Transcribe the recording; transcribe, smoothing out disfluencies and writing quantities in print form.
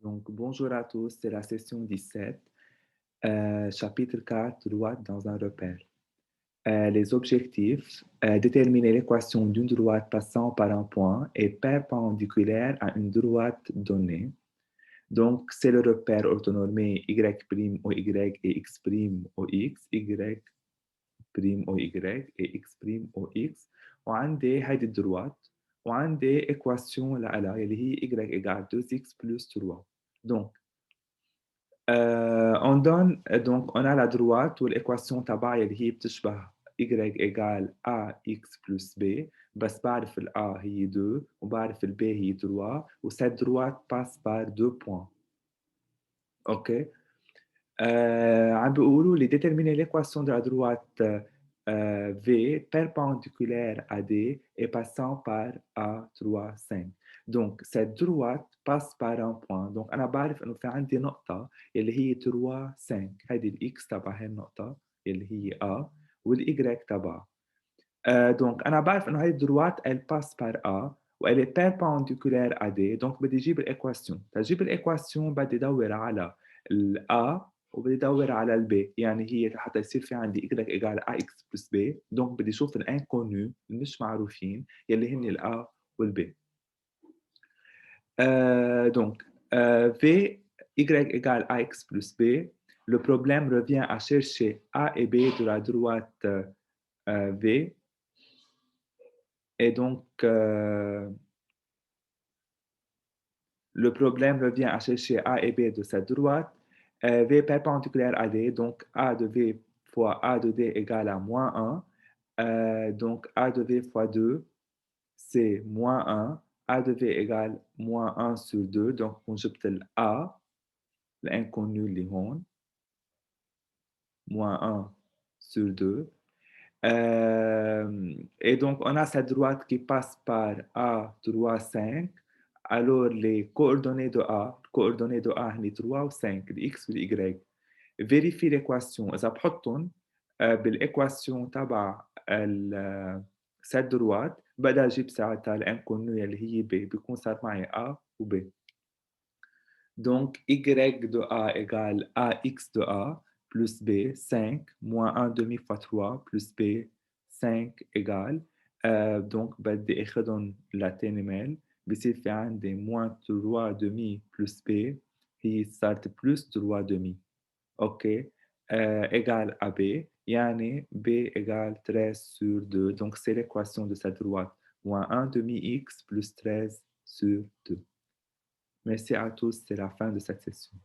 Donc, bonjour à tous, c'est la session 17, chapitre 4, droite dans un repère. Les objectifs, déterminer l'équation d'une droite passant par un point et perpendiculaire à une droite donnée. Donc, c'est le repère orthonormé y' au y et x' au x, y' au y et x' au x. وعندي هيدي الدروات وعندي équation لها اللي هي y égale 2x plus 3. Donc, on donne, donc on a la droite والإيكواسيون تبعها اللي هي بتشبه y égale ax plus b بس بعرف ال a هي 2 وبعرف ال b هي 3 وسcette droite passe par 2 points. OK. عم بيقولوا لي déterminer l'équation de la droite V perpendiculaire à D et passant par A3, 5. Donc, cette droite passe par un point. Donc, أنا بعرف إنه في عندي نقطة اللي هي 3 5 هيدي الإكس تبع هاي النقطة اللي هي A والإيجريك تبعها. Donc أنا بعرف إنه هاي الدروات elle passe par A وelle est perpendiculaire à D. Donc بدي أجيب الإيكواسيون. تجيب الإيكواسيون بدي أدور على ال A وبدي أدور على ال B. يعني هي حتى يصير في عندي y égale ax plus b. Donc بدي أشوف الانكونو المش معروفين يلي هن ال A وال B. Donc V y égale ax plus b. Le problème revient à chercher A et B de la droite V. Et donc, le problème revient à chercher A et B de cette droite. V perpendiculaire à D, donc A de V fois A de D égale à moins 1. Donc A de V fois 2, c'est moins 1. A de V égale moins 1 sur 2. Donc on جبت ال A, l'inconnu اللي هون, moins 1 sur 2. Et donc, on a cette droite qui passe par A, 3, 5. Alors, les coordonnées de A, les 3 ou 5, l'X ou l'Y. Vérifie l'équation. إذا بحطهم بالإيكواسيون تبع cette droite بدي أجيب ساعتها الانكونو اللي هي B بيكون صار معي A و B. Donc, y de A égale ax de A plus b, 5, moins 1 demi fois 3 plus b, 5 égale. Donc, بدي اخذهم لاتنمال بصير في عندي moins 3 demi plus b هي صارت plus 3 demi. OK. Égale à b. يعني b égale 13 sur 2. Donc, c'est l'équation de cette droite. Moins 1 demi x plus 13 sur 2. Merci à tous, c'est la fin de cette session.